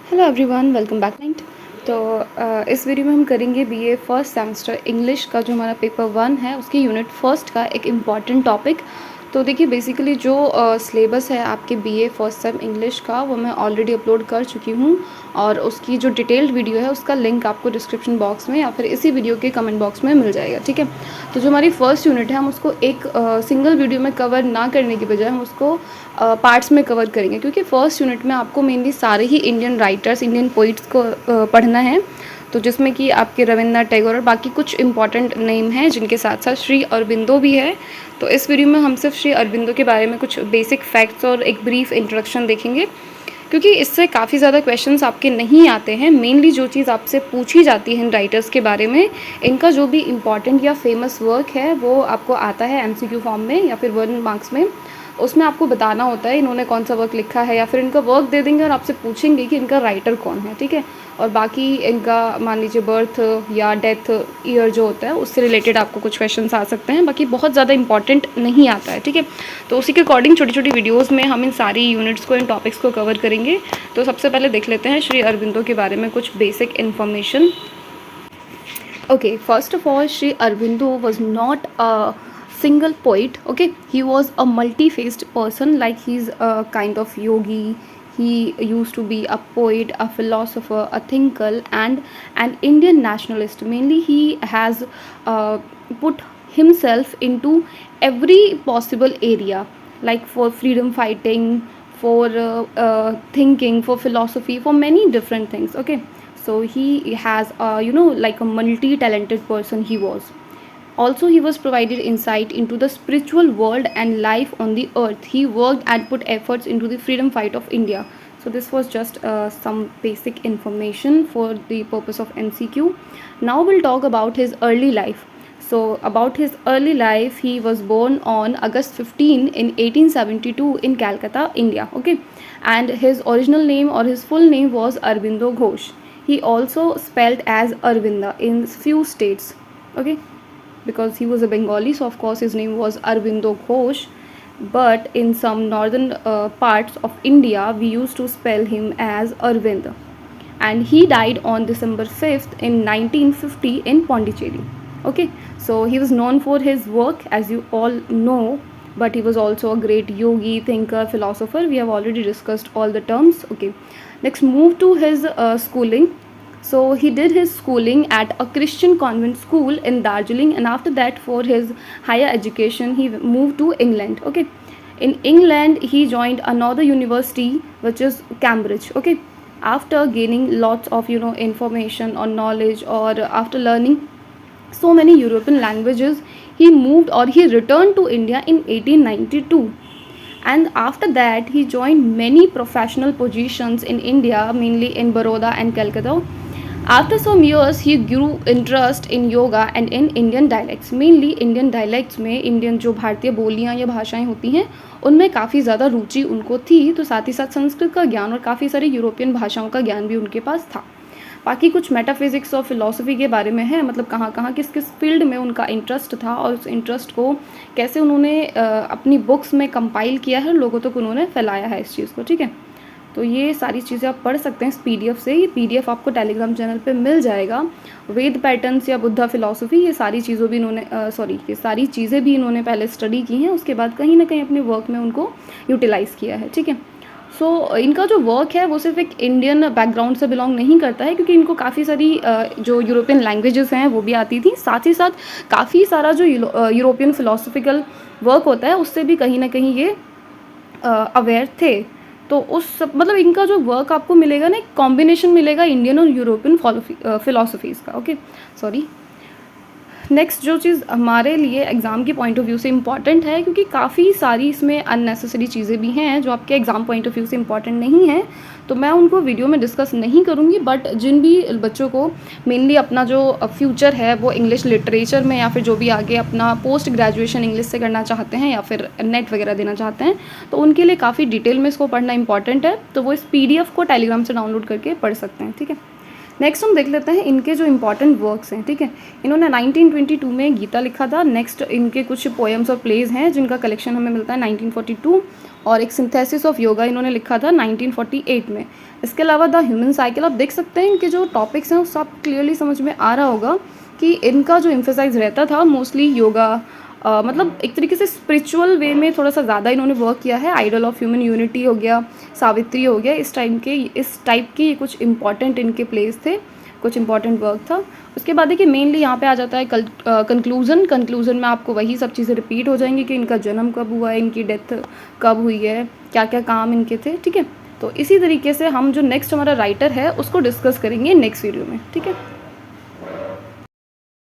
Hello everyone, welcome back. तो इस video में हम करेंगे बीए फर्स्ट सेमेस्टर इंग्लिश का जो हमारा पेपर 1 है उसकी यूनिट फर्स्ट का एक इम्पॉर्टेंट टॉपिक। तो देखिए बेसिकली जो सिलेबस है आपके बीए फर्स्ट सेम इंग्लिश का वो मैं ऑलरेडी अपलोड कर चुकी हूँ और उसकी जो डिटेल्ड वीडियो है उसका लिंक आपको डिस्क्रिप्शन बॉक्स में या फिर इसी वीडियो के कमेंट बॉक्स में मिल जाएगा। ठीक है, तो जो हमारी फर्स्ट यूनिट है हम उसको एक सिंगल वीडियो में कवर ना करने की बजाय हम उसको पार्ट्स में कवर करेंगे, क्योंकि फर्स्ट यूनिट में आपको मेनली सारे ही इंडियन राइटर्स, इंडियन पोइट्स को पढ़ना है। तो जिसमें कि आपके रविंद्रनाथ टैगोर और बाकी कुछ इंपॉर्टेंट नेम हैं जिनके साथ साथ श्री अरबिंदो भी है। तो इस वीडियो में हम सिर्फ श्री अरबिंदो के बारे में कुछ बेसिक फैक्ट्स और एक ब्रीफ इंट्रोडक्शन देखेंगे, क्योंकि इससे काफ़ी ज़्यादा क्वेश्चंस आपके नहीं आते हैं। मेनली जो चीज़ आपसे पूछी जाती है इन राइटर्स के बारे में, इनका जो भी इम्पॉर्टेंट या फेमस वर्क है वो आपको आता है एमसीक्यू फॉर्म में या फिर 1 मार्क्स में। उसमें आपको बताना होता है इन्होंने कौन सा वर्क लिखा है, या फिर इनका वर्क दे देंगे और आपसे पूछेंगे कि इनका राइटर कौन है। ठीक है, और बाकी इनका मान लीजिए बर्थ या डेथ ईयर जो होता है उससे रिलेटेड आपको कुछ क्वेश्चंस आ सकते हैं, बाकी बहुत ज़्यादा इंपॉर्टेंट नहीं आता है। ठीक है, तो उसी के अकॉर्डिंग छोटी छोटी वीडियोज़ में हम इन सारी यूनिट्स को, इन टॉपिक्स को कवर करेंगे। तो सबसे पहले देख लेते हैं श्री अरबिंदो के बारे में कुछ basic information. Okay, first of all, Sri Aurobindo was not a single poet. Okay, he was a multi-faced person. Like he's a kind of yogi. He used to be a poet, a philosopher, a thinker, and an Indian nationalist. Mainly, he has put himself into every possible area, like for freedom fighting, for thinking, for philosophy, for many different things. Okay, so he has like a multi-talented person he was. Also, he was provided insight into the spiritual world and life on the earth. He worked and put efforts into the freedom fight of India. So this was just some basic information for the purpose of MCQ. Now we'll talk about his early life. So about his early life, he was born on August 15 in 1872 in Calcutta, India. Okay, and his original name or his full name was Aurobindo Ghosh. He also spelled as Arvinda in few states. Okay, because he was a Bengali, so of course his name was Aurobindo Ghosh. But in some northern parts of India, we used to spell him as Arvind. And he died on December 5th in 1950 in Pondicherry. Okay, so he was known for his work, as you all know, but he was also a great yogi, thinker, philosopher. We have already discussed all the terms. Okay, next move to his schooling. So he did his schooling at a Christian convent school in Darjeeling, and after that for his higher education he moved to England. Okay, in England he joined another university which is Cambridge. Okay, after gaining lots of information or knowledge, or after learning so many European languages, he moved or he returned to India in 1892. And after that he joined many professional positions in India, mainly in Baroda and Calcutta. After some years he grew interest in yoga and in Indian dialects. Mainly Indian dialects में Indian जो भारतीय बोलियाँ या भाषाएं होती हैं उनमें काफ़ी ज़्यादा रुचि उनको थी, तो साथ ही साथ संस्कृत का ज्ञान और काफ़ी सारी यूरोपियन भाषाओं का ज्ञान भी उनके पास था। बाकी कुछ मेटाफिज़िक्स और फिलॉसफी के बारे में है, मतलब कहाँ कहाँ किस किस फील्ड में उनका इंटरेस्ट था और उस इंटरेस्ट को कैसे उन्होंने अपनी बुक्स में कंपाइल किया है, लोगों तक उन्होंने फैलाया है इस चीज़ को। ठीक है, तो ये सारी चीज़ें आप पढ़ सकते हैं इस पीडीएफ से। ये पीडीएफ आपको टेलीग्राम चैनल पे मिल जाएगा। वेद पैटर्न्स या बुद्धा फिलॉसफी, ये सारी चीज़ों भी इन्होंने ये सारी चीज़ें भी इन्होंने पहले स्टडी की हैं, उसके बाद कहीं ना कहीं अपने वर्क में उनको यूटिलाइज़ किया है। ठीक है, सो इनका जो वर्क है वो सिर्फ एक इंडियन बैकग्राउंड से बिलोंग नहीं करता है, क्योंकि इनको काफ़ी सारी जो यूरोपियन लैंग्वेजेस हैं वो भी आती थी। साथ ही साथ काफ़ी सारा जो यूरोपियन फिलोसफिकल वर्क होता है उससे भी कहीं ना कहीं ये अवेयर थे। तो उस मतलब इनका जो वर्क आपको मिलेगा ना, एक कॉम्बिनेशन मिलेगा इंडियन और यूरोपियन फिलोसफीज़ का। Okay, sorry. नेक्स्ट जो चीज़ हमारे लिए एग्ज़ाम के पॉइंट ऑफ व्यू से इम्पॉर्टेंट है, क्योंकि काफ़ी सारी इसमें अननेसेसरी चीज़ें भी हैं जो आपके एग्ज़ाम पॉइंट ऑफ व्यू से इम्पॉर्टेंट नहीं है, तो मैं उनको वीडियो में डिस्कस नहीं करूँगी। बट जिन भी बच्चों को मेनली अपना जो फ्यूचर है वो इंग्लिश लिटरेचर में, या फिर जो भी आगे अपना पोस्ट ग्रेजुएशन इंग्लिश से करना चाहते हैं या फिर नेट वगैरह देना चाहते हैं, तो उनके लिए काफ़ी डिटेल में इसको पढ़ना इंपॉर्टेंट है। तो वो इस PDF को टेलीग्राम से डाउनलोड करके पढ़ सकते हैं। ठीक है, नेक्स्ट हम देख लेते हैं इनके जो इंपॉर्टेंट वर्क्स हैं, ठीक है। इन्होंने 1922 में गीता लिखा था। नेक्स्ट इनके कुछ पोएम्स और प्लेज हैं जिनका कलेक्शन हमें मिलता है 1942, और एक सिंथेसिस ऑफ योगा इन्होंने लिखा था 1948 में। इसके अलावा द ह्यूमन साइकिल, आप देख सकते हैं इनके जो टॉपिक्स हैं वो सब क्लियरली समझ में आ रहा होगा कि इनका जो एम्फेसाइज रहता था मोस्टली योगा, मतलब एक तरीके से स्पिरिचुअल वे में थोड़ा सा ज़्यादा इन्होंने वर्क किया है। आइडल ऑफ ह्यूमन यूनिटी हो गया, सावित्री हो गया, इस टाइप के ये कुछ इंपॉर्टेंट इनके प्लेस थे, कुछ इंपॉर्टेंट वर्क था। उसके बाद देखिए मेनली यहाँ पे आ जाता है कंक्लूज़न में आपको वही सब चीज़ें रिपीट हो जाएंगी कि इनका जन्म कब हुआ है, इनकी डेथ कब हुई है, क्या क्या काम इनके थे, ठीक है। तो इसी तरीके से हम जो नेक्स्ट हमारा राइटर है उसको डिस्कस करेंगे नेक्स्ट वीडियो में, ठीक है।